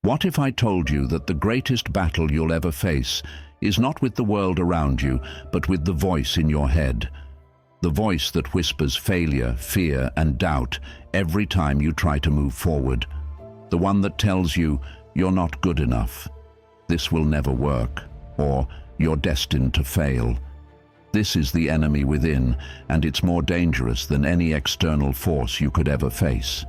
What if I told you that the greatest battle you'll ever face is not with the world around you, but with the voice in your head? The voice that whispers failure, fear, and doubt every time you try to move forward. The one that tells you you're not good enough, this will never work, or you're destined to fail. This is the enemy within, and it's more dangerous than any external force you could ever face.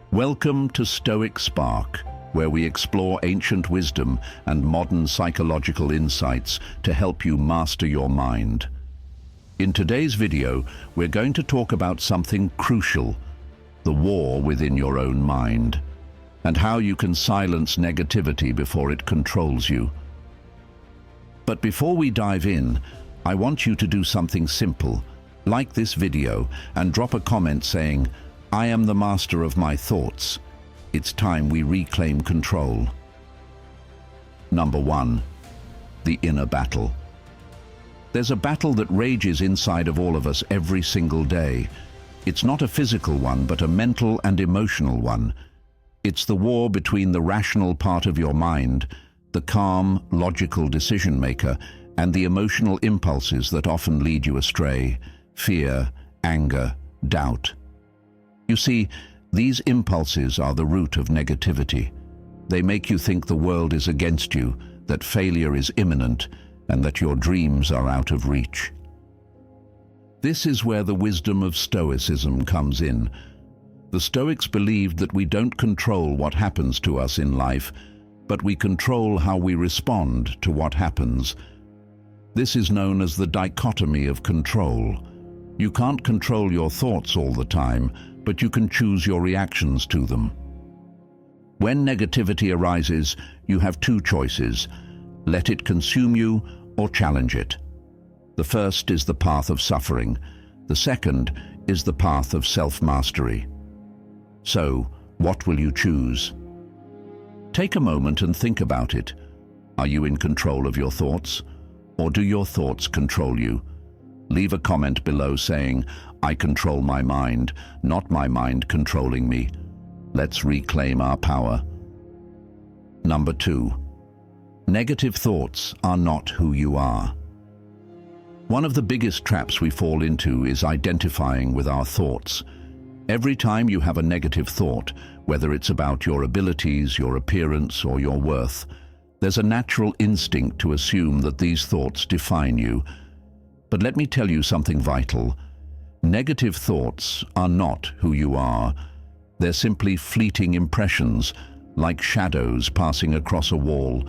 Welcome to Stoic Spark, where we explore ancient wisdom and modern psychological insights to help you master your mind. In today's video, we're going to talk about something crucial: the war within your own mind, and how you can silence negativity before it controls you. But before we dive in, I want you to do something simple. Like this video and drop a comment saying, "I am the master of my thoughts." It's time we reclaim control. Number 1. The inner battle. There's a battle that rages inside of all of us every single day. It's not a physical one, but a mental and emotional one. It's the war between the rational part of your mind, the calm, logical decision maker, and the emotional impulses that often lead you astray: fear, anger, doubt. You see, these impulses are the root of negativity. They make you think the world is against you, that failure is imminent, and that your dreams are out of reach. This is where the wisdom of Stoicism comes in. The Stoics believed that we don't control what happens to us in life, but we control how we respond to what happens. This is known as the dichotomy of control. You can't control your thoughts all the time, but you can choose your reactions to them. When negativity arises, you have two choices: let it consume you or challenge it. The first is the path of suffering. The second is the path of self-mastery. So, what will you choose? Take a moment and think about it. Are you in control of your thoughts, or do your thoughts control you? Leave a comment below saying, "I control my mind, not my mind controlling me." Let's reclaim our power. Number 2. Negative thoughts are not who you are. One of the biggest traps we fall into is identifying with our thoughts. Every time you have a negative thought, whether it's about your abilities, your appearance, or your worth, there's a natural instinct to assume that these thoughts define you. But let me tell you something vital. Negative thoughts are not who you are. They're simply fleeting impressions, like shadows passing across a wall.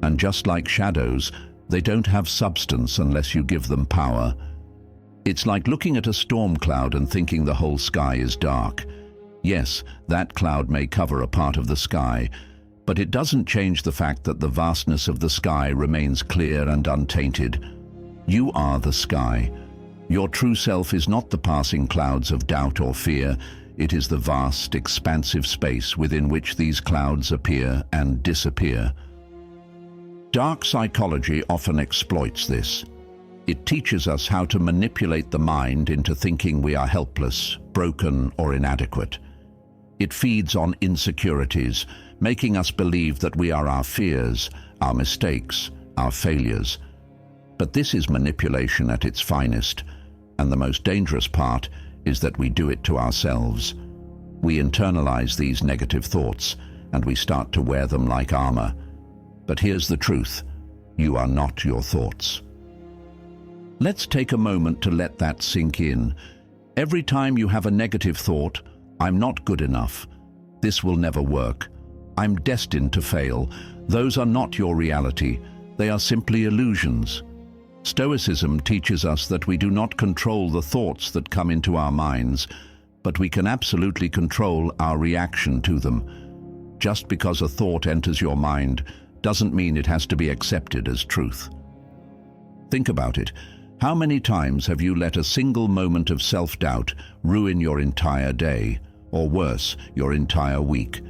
And just like shadows, they don't have substance unless you give them power. It's like looking at a storm cloud and thinking the whole sky is dark. Yes, that cloud may cover a part of the sky, but it doesn't change the fact that the vastness of the sky remains clear and untainted. You are the sky. Your true self is not the passing clouds of doubt or fear. It is the vast, expansive space within which these clouds appear and disappear. Dark psychology often exploits this. It teaches us how to manipulate the mind into thinking we are helpless, broken, or inadequate. It feeds on insecurities, making us believe that we are our fears, our mistakes, our failures. But this is manipulation at its finest, and the most dangerous part is that we do it to ourselves. We internalize these negative thoughts, and we start to wear them like armor. But here's the truth: you are not your thoughts. Let's take a moment to let that sink in. Every time you have a negative thought, "I'm not good enough," "This will never work," "I'm destined to fail," those are not your reality. They are simply illusions. Stoicism teaches us that we do not control the thoughts that come into our minds, but we can absolutely control our reaction to them. Just because a thought enters your mind doesn't mean it has to be accepted as truth. Think about it. How many times have you let a single moment of self-doubt ruin your entire day, or worse, your entire week?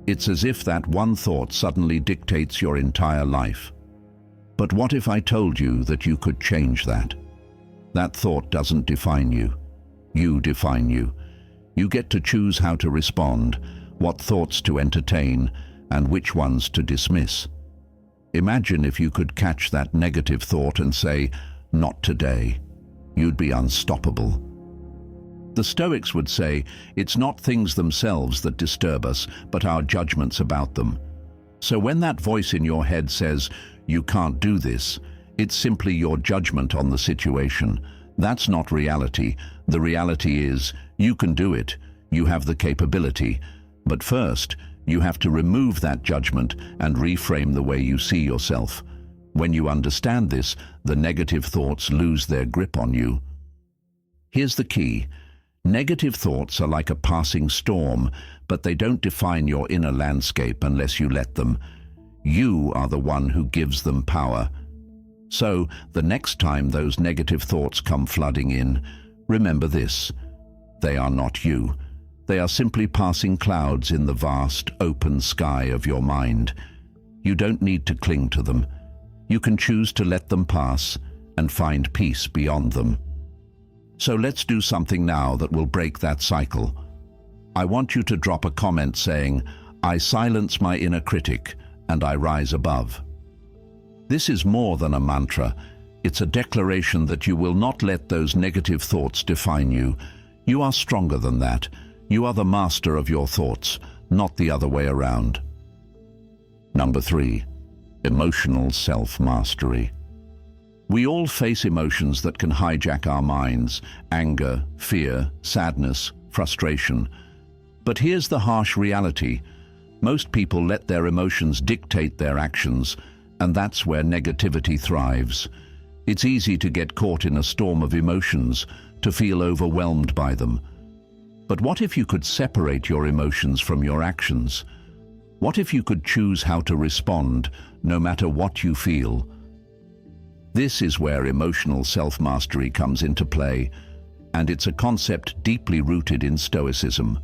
It's as if that one thought suddenly dictates your entire life. But what if I told you that you could change that? That thought doesn't define you. You define you. You get to choose how to respond, what thoughts to entertain, and which ones to dismiss. Imagine if you could catch that negative thought and say, "Not today." You'd be unstoppable. The Stoics would say, it's not things themselves that disturb us, but our judgments about them. So when that voice in your head says, "You can't do this," it's simply your judgment on the situation. That's not reality. The reality is, you can do it. You have the capability. But first, you have to remove that judgment and reframe the way you see yourself. When you understand this, the negative thoughts lose their grip on you. Here's the key. Negative thoughts are like a passing storm, but they don't define your inner landscape unless you let them. You are the one who gives them power. So, the next time those negative thoughts come flooding in, remember this. They are not you. They are simply passing clouds in the vast, open sky of your mind. You don't need to cling to them. You can choose to let them pass and find peace beyond them. So let's do something now that will break that cycle. I want you to drop a comment saying, "I silence my inner critic and I rise above." This is more than a mantra. It's a declaration that you will not let those negative thoughts define you. You are stronger than that. You are the master of your thoughts, not the other way around. Number 3, emotional self-mastery. We all face emotions that can hijack our minds: anger, fear, sadness, frustration. But here's the harsh reality. Most people let their emotions dictate their actions, and that's where negativity thrives. It's easy to get caught in a storm of emotions, to feel overwhelmed by them. But what if you could separate your emotions from your actions? What if you could choose how to respond, no matter what you feel? This is where emotional self-mastery comes into play, and it's a concept deeply rooted in Stoicism.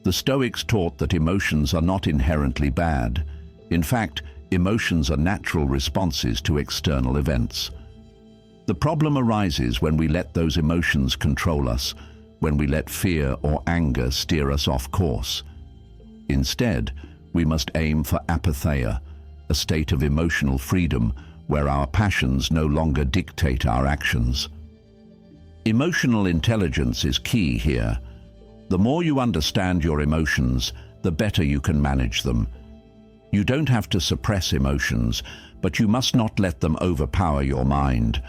The Stoics taught that emotions are not inherently bad. In fact, emotions are natural responses to external events. The problem arises when we let those emotions control us, when we let fear or anger steer us off course. Instead, we must aim for apatheia, a state of emotional freedom where our passions no longer dictate our actions. Emotional intelligence is key here. The more you understand your emotions, the better you can manage them. You don't have to suppress emotions, but you must not let them overpower your mind.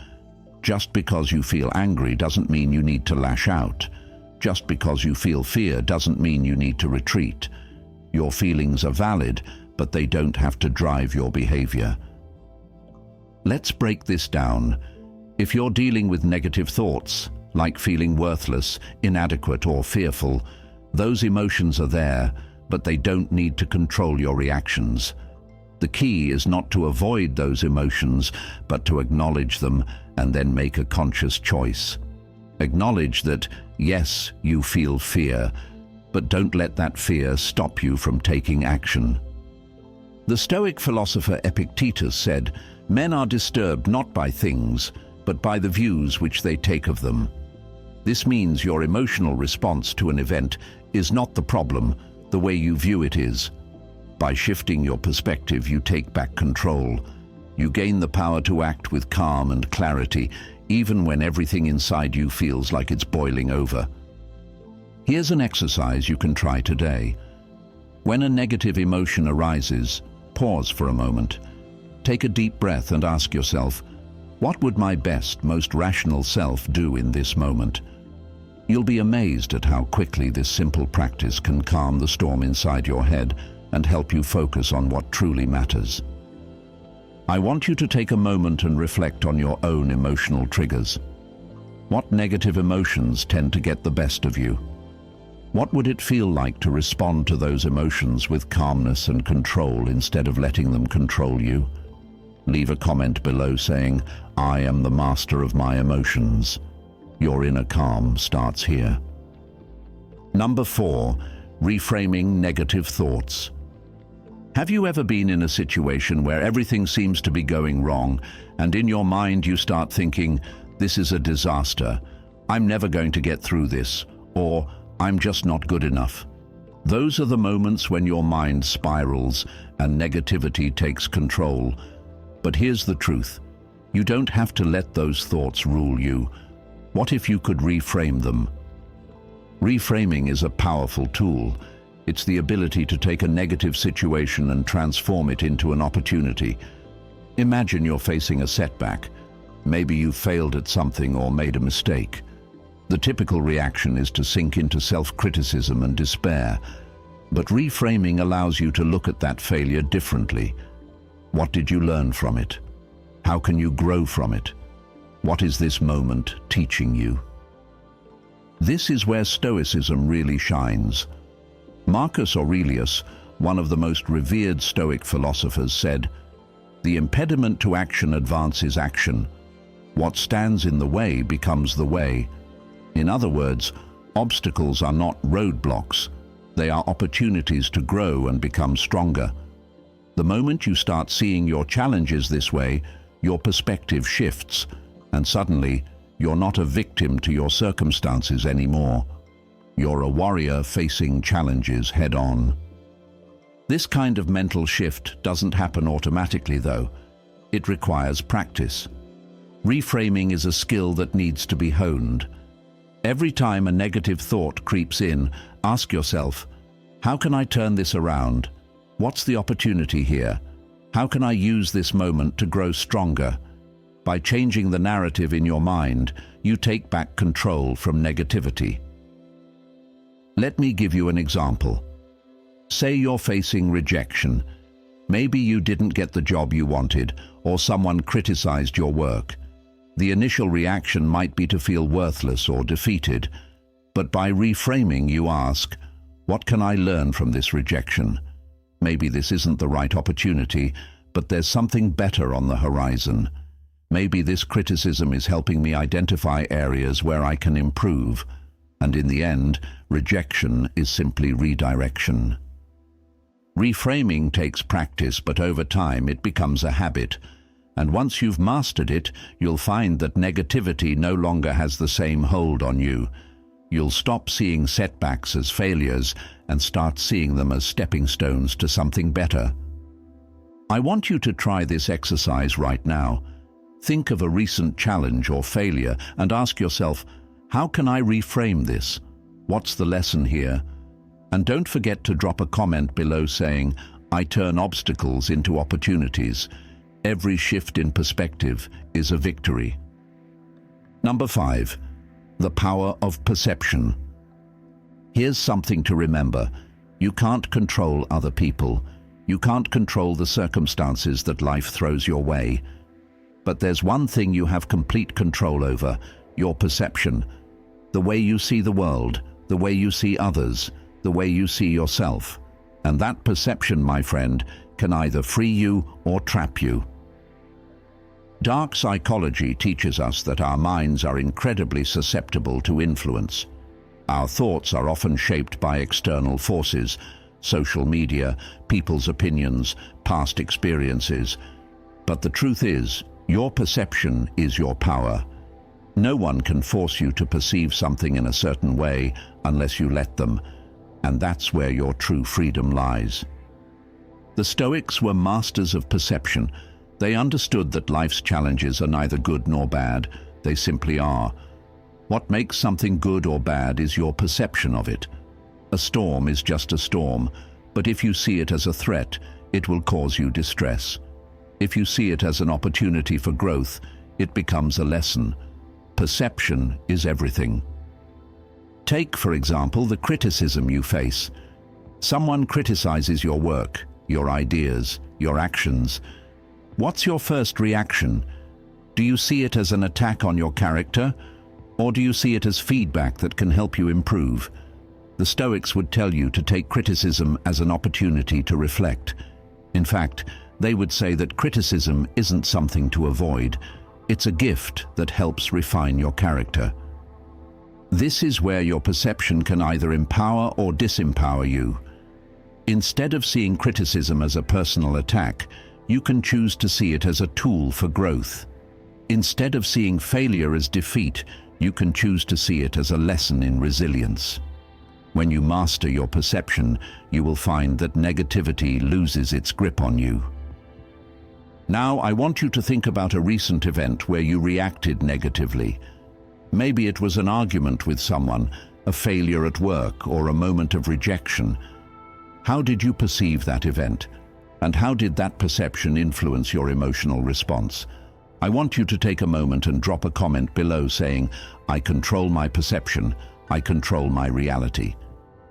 Just because you feel angry doesn't mean you need to lash out. Just because you feel fear doesn't mean you need to retreat. Your feelings are valid, but they don't have to drive your behavior. Let's break this down. If you're dealing with negative thoughts, like feeling worthless, inadequate, or fearful, those emotions are there, but they don't need to control your reactions. The key is not to avoid those emotions, but to acknowledge them and then make a conscious choice. Acknowledge that, yes, you feel fear, but don't let that fear stop you from taking action. The Stoic philosopher Epictetus said, "Men are disturbed not by things, but by the views which they take of them." This means your emotional response to an event is not the problem, the way you view it is. By shifting your perspective, you take back control. You gain the power to act with calm and clarity, even when everything inside you feels like it's boiling over. Here's an exercise you can try today. When a negative emotion arises, pause for a moment. Take a deep breath and ask yourself, what would my best, most rational self do in this moment? You'll be amazed at how quickly this simple practice can calm the storm inside your head and help you focus on what truly matters. I want you to take a moment and reflect on your own emotional triggers. What negative emotions tend to get the best of you? What would it feel like to respond to those emotions with calmness and control instead of letting them control you? Leave a comment below saying, "I am the master of my emotions." Your inner calm starts here. Number 4, reframing negative thoughts. Have you ever been in a situation where everything seems to be going wrong, and in your mind you start thinking, "This is a disaster. I'm never going to get through this," or "I'm just not good enough"? Those are the moments when your mind spirals and negativity takes control. But here's the truth. You don't have to let those thoughts rule you. What if you could reframe them? Reframing is a powerful tool. It's the ability to take a negative situation and transform it into an opportunity. Imagine you're facing a setback. Maybe you failed at something or made a mistake. The typical reaction is to sink into self-criticism and despair. But reframing allows you to look at that failure differently. What did you learn from it? How can you grow from it? What is this moment teaching you? This is where Stoicism really shines. Marcus Aurelius, one of the most revered Stoic philosophers, said, "The impediment to action advances action. What stands in the way becomes the way." In other words, obstacles are not roadblocks. They are opportunities to grow and become stronger. The moment you start seeing your challenges this way, your perspective shifts, and suddenly you're not a victim to your circumstances anymore. You're a warrior facing challenges head-on. This kind of mental shift doesn't happen automatically, though. It requires practice. Reframing is a skill that needs to be honed. Every time a negative thought creeps in, ask yourself, how can I turn this around? What's the opportunity here? How can I use this moment to grow stronger? By changing the narrative in your mind, you take back control from negativity. Let me give you an example. Say you're facing rejection. Maybe you didn't get the job you wanted, or someone criticized your work. The initial reaction might be to feel worthless or defeated, but by reframing you ask, what can I learn from this rejection? Maybe this isn't the right opportunity, but there's something better on the horizon. Maybe this criticism is helping me identify areas where I can improve, and in the end, rejection is simply redirection. Reframing takes practice, but over time it becomes a habit. And once you've mastered it, you'll find that negativity no longer has the same hold on you. You'll stop seeing setbacks as failures and start seeing them as stepping stones to something better. I want you to try this exercise right now. Think of a recent challenge or failure and ask yourself, how can I reframe this? What's the lesson here? And don't forget to drop a comment below saying, I turn obstacles into opportunities. Every shift in perspective is a victory. Number 5, the power of perception. Here's something to remember. You can't control other people. You can't control the circumstances that life throws your way. But there's one thing you have complete control over, your perception. The way you see the world, the way you see others, the way you see yourself. And that perception, my friend, can either free you or trap you. Dark psychology teaches us that our minds are incredibly susceptible to influence. Our thoughts are often shaped by external forces, social media, people's opinions, past experiences. But the truth is, your perception is your power. No one can force you to perceive something in a certain way unless you let them, and that's where your true freedom lies. The Stoics were masters of perception. They understood that life's challenges are neither good nor bad, they simply are. What makes something good or bad is your perception of it. A storm is just a storm, but if you see it as a threat, it will cause you distress. If you see it as an opportunity for growth, it becomes a lesson. Perception is everything. Take, for example, the criticism you face. Someone criticizes your work, your ideas, your actions. What's your first reaction? Do you see it as an attack on your character, or do you see it as feedback that can help you improve? The Stoics would tell you to take criticism as an opportunity to reflect. In fact, they would say that criticism isn't something to avoid. It's a gift that helps refine your character. This is where your perception can either empower or disempower you. Instead of seeing criticism as a personal attack, you can choose to see it as a tool for growth. Instead of seeing failure as defeat, you can choose to see it as a lesson in resilience. When you master your perception, you will find that negativity loses its grip on you. Now, I want you to think about a recent event where you reacted negatively. Maybe it was an argument with someone, a failure at work, or a moment of rejection. How did you perceive that event? And how did that perception influence your emotional response? I want you to take a moment and drop a comment below saying, "I control my perception, I control my reality."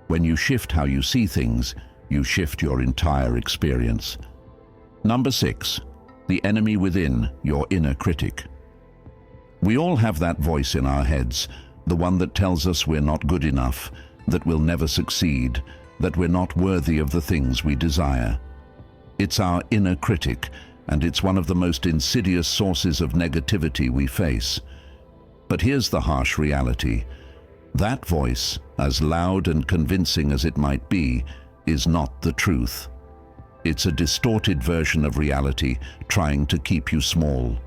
When you shift how you see things, you shift your entire experience. Number 6, the enemy within, your inner critic. We all have that voice in our heads, the one that tells us we're not good enough, that we'll never succeed, that we're not worthy of the things we desire. It's our inner critic, and it's one of the most insidious sources of negativity we face. But here's the harsh reality. That voice, as loud and convincing as it might be, is not the truth. It's a distorted version of reality trying to keep you small.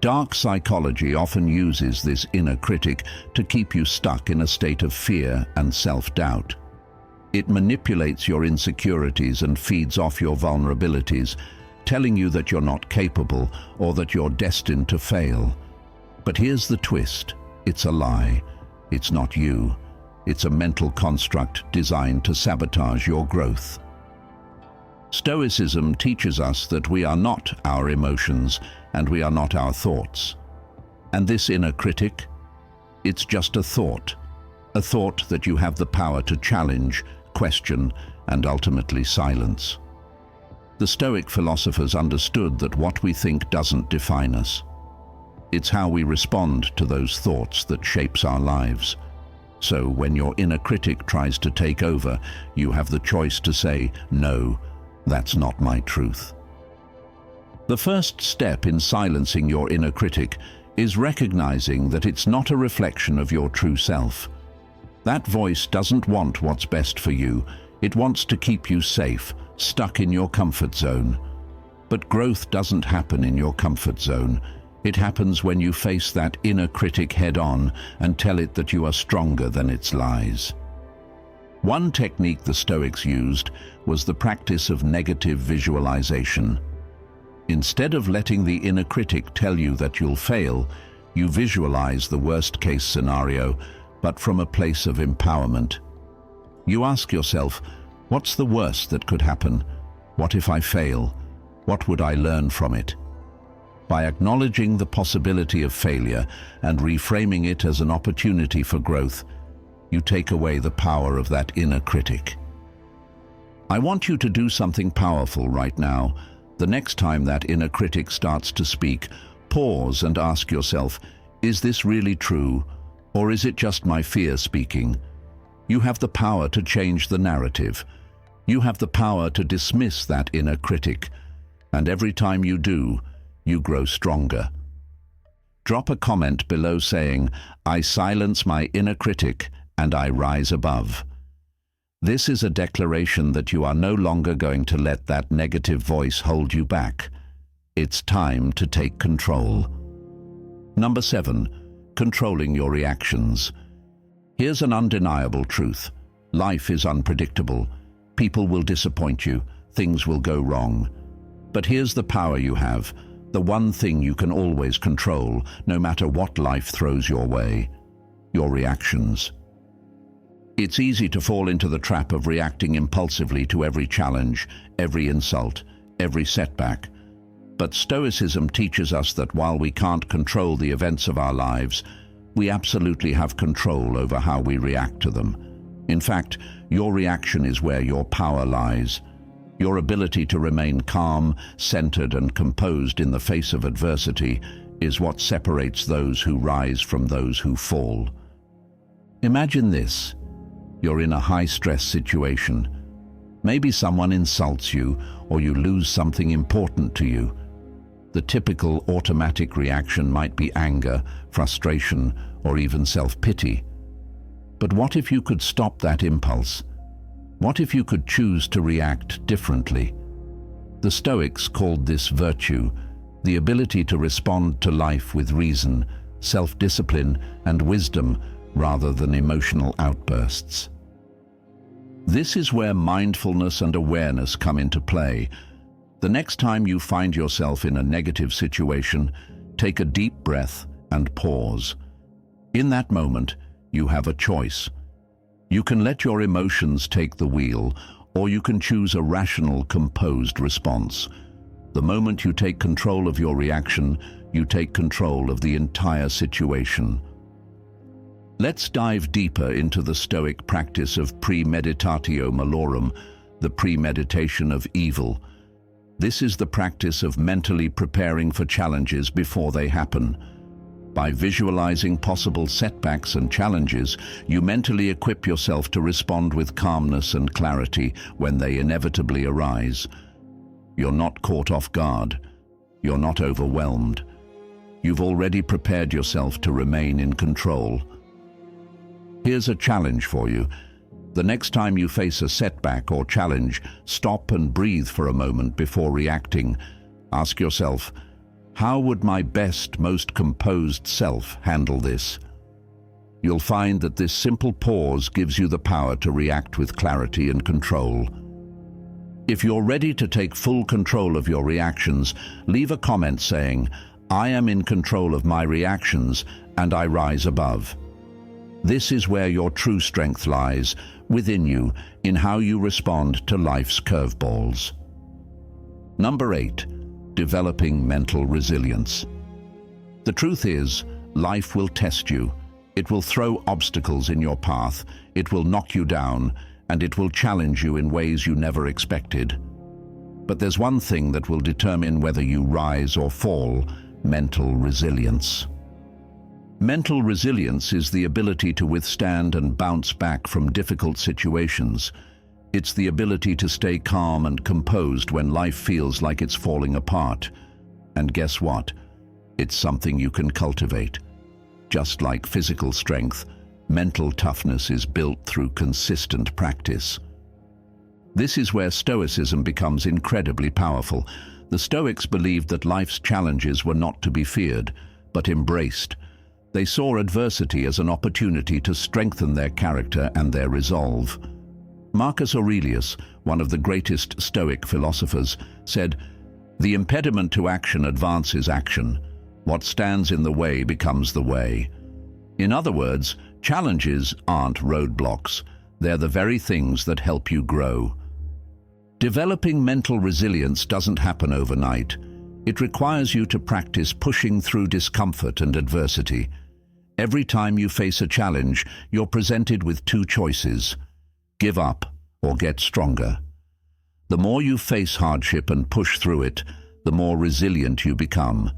Dark psychology often uses this inner critic to keep you stuck in a state of fear and self-doubt. It manipulates your insecurities and feeds off your vulnerabilities, telling you that you're not capable or that you're destined to fail. But here's the twist. It's a lie. It's not you. It's a mental construct designed to sabotage your growth. Stoicism teaches us that we are not our emotions and we are not our thoughts. And this inner critic, it's just a thought that you have the power to challenge, question, and ultimately silence. The Stoic philosophers understood that what we think doesn't define us. It's how we respond to those thoughts that shapes our lives. So when your inner critic tries to take over, you have the choice to say, "No, that's not my truth." The first step in silencing your inner critic is recognizing that it's not a reflection of your true self. That voice doesn't want what's best for you. It wants to keep you safe, stuck in your comfort zone. But growth doesn't happen in your comfort zone. It happens when you face that inner critic head-on and tell it that you are stronger than its lies. One technique the Stoics used was the practice of negative visualization. Instead of letting the inner critic tell you that you'll fail, you visualize the worst-case scenario, but from a place of empowerment. You ask yourself, what's the worst that could happen? What if I fail? What would I learn from it? By acknowledging the possibility of failure and reframing it as an opportunity for growth, you take away the power of that inner critic. I want you to do something powerful right now. The next time that inner critic starts to speak, pause and ask yourself, is this really true, or is it just my fear speaking? You have the power to change the narrative. You have the power to dismiss that inner critic, and every time you do, you grow stronger. Drop a comment below saying, "I silence my inner critic and I rise above." This is a declaration that you are no longer going to let that negative voice hold you back. It's time to take control. Number 7, controlling your reactions. Here's an undeniable truth. Life is unpredictable. People will disappoint you. Things will go wrong. But here's the power you have. The one thing you can always control, no matter what life throws your way: your reactions. It's easy to fall into the trap of reacting impulsively to every challenge, every insult, every setback. But Stoicism teaches us that while we can't control the events of our lives, we absolutely have control over how we react to them. In fact, your reaction is where your power lies. Your ability to remain calm, centered, and composed in the face of adversity is what separates those who rise from those who fall. Imagine this. You're in a high-stress situation. Maybe someone insults you, or you lose something important to you. The typical automatic reaction might be anger, frustration, or even self-pity. But what if you could stop that impulse? What if you could choose to react differently? The Stoics called this virtue, the ability to respond to life with reason, self-discipline, and wisdom, rather than emotional outbursts. This is where mindfulness and awareness come into play. The next time you find yourself in a negative situation, take a deep breath and pause. In that moment, you have a choice. You can let your emotions take the wheel, or you can choose a rational, composed response. The moment you take control of your reaction, you take control of the entire situation. Let's dive deeper into the Stoic practice of premeditatio malorum, the premeditation of evil. This is the practice of mentally preparing for challenges before they happen. By visualizing possible setbacks and challenges, you mentally equip yourself to respond with calmness and clarity when they inevitably arise. You're not caught off guard. You're not overwhelmed. You've already prepared yourself to remain in control. Here's a challenge for you. The next time you face a setback or challenge, stop and breathe for a moment before reacting. Ask yourself, how would my best, most composed self handle this? You'll find that this simple pause gives you the power to react with clarity and control. If you're ready to take full control of your reactions, leave a comment saying, "I am in control of my reactions and I rise above." This is where your true strength lies, within you, in how you respond to life's curveballs. Number 8, developing mental resilience. The truth is, life will test you. It will throw obstacles in your path, it will knock you down, and it will challenge you in ways you never expected. But there's one thing that will determine whether you rise or fall: mental resilience. Mental resilience is the ability to withstand and bounce back from difficult situations. It's the ability to stay calm and composed when life feels like it's falling apart. And guess what? It's something you can cultivate. Just like physical strength, mental toughness is built through consistent practice. This is where Stoicism becomes incredibly powerful. The Stoics believed that life's challenges were not to be feared, but embraced. They saw adversity as an opportunity to strengthen their character and their resolve. Marcus Aurelius, one of the greatest Stoic philosophers, said, "The impediment to action advances action. What stands in the way becomes the way." In other words, challenges aren't roadblocks. They're the very things that help you grow. Developing mental resilience doesn't happen overnight. It requires you to practice pushing through discomfort and adversity. Every time you face a challenge, you're presented with two choices: give up or get stronger. The more you face hardship and push through it, the more resilient you become.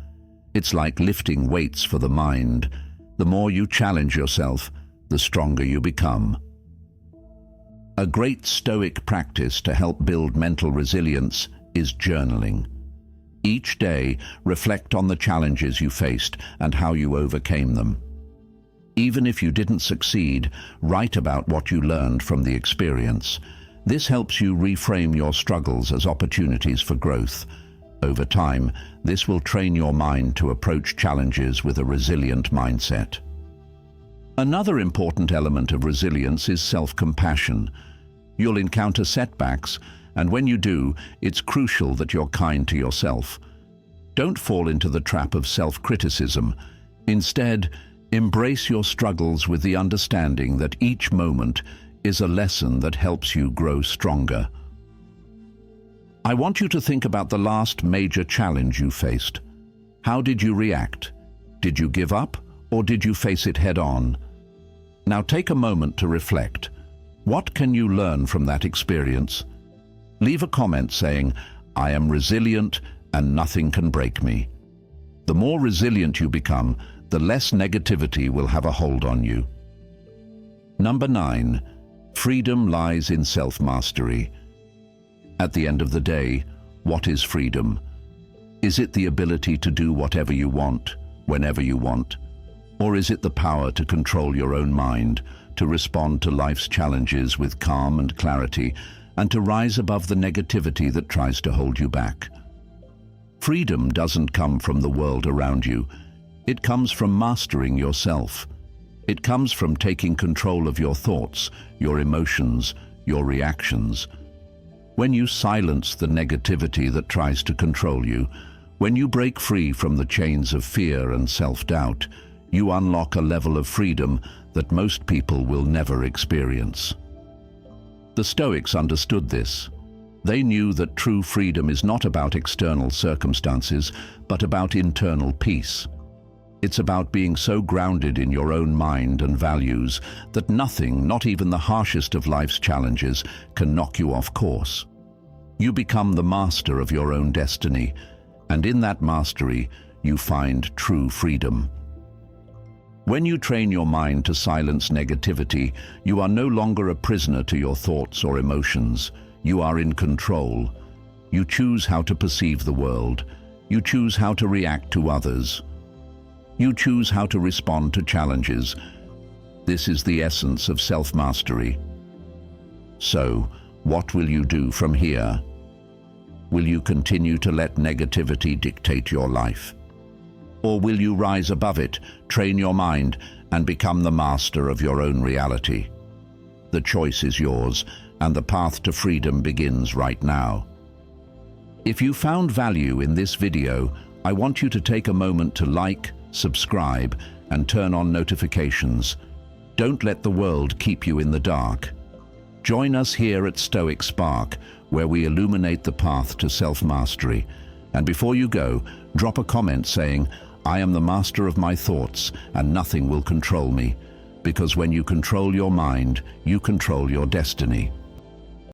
It's like lifting weights for the mind. The more you challenge yourself, the stronger you become. A great Stoic practice to help build mental resilience is journaling. Each day, reflect on the challenges you faced and how you overcame them. Even if you didn't succeed, write about what you learned from the experience. This helps you reframe your struggles as opportunities for growth. Over time, this will train your mind to approach challenges with a resilient mindset. Another important element of resilience is self-compassion. You'll encounter setbacks, and when you do, it's crucial that you're kind to yourself. Don't fall into the trap of self-criticism. Instead, embrace your struggles with the understanding that each moment is a lesson that helps you grow stronger. I want you to think about the last major challenge you faced. How did you react? Did you give up, or did you face it head-on? Now take a moment to reflect. What can you learn from that experience? Leave a comment saying, "I am resilient and nothing can break me." The more resilient you become, the less negativity will have a hold on you. Number 9, freedom lies in self-mastery. At the end of the day, what is freedom? Is it the ability to do whatever you want, whenever you want? Or is it the power to control your own mind, to respond to life's challenges with calm and clarity, and to rise above the negativity that tries to hold you back? Freedom doesn't come from the world around you. It comes from mastering yourself. It comes from taking control of your thoughts, your emotions, your reactions. When you silence the negativity that tries to control you, when you break free from the chains of fear and self-doubt, you unlock a level of freedom that most people will never experience. The Stoics understood this. They knew that true freedom is not about external circumstances, but about internal peace. It's about being so grounded in your own mind and values that nothing, not even the harshest of life's challenges, can knock you off course. You become the master of your own destiny, and in that mastery, you find true freedom. When you train your mind to silence negativity, you are no longer a prisoner to your thoughts or emotions. You are in control. You choose how to perceive the world. You choose how to react to others. You choose how to respond to challenges. This is the essence of self-mastery. So, what will you do from here? Will you continue to let negativity dictate your life? Or will you rise above it, train your mind, and become the master of your own reality? The choice is yours, and the path to freedom begins right now. If you found value in this video, I want you to take a moment to like, subscribe, and turn on notifications. Don't let the world keep you in the dark. Join us here at Stoic Spark, where we illuminate the path to self-mastery. And before you go, drop a comment saying, "I am the master of my thoughts, and nothing will control me." Because when you control your mind, you control your destiny.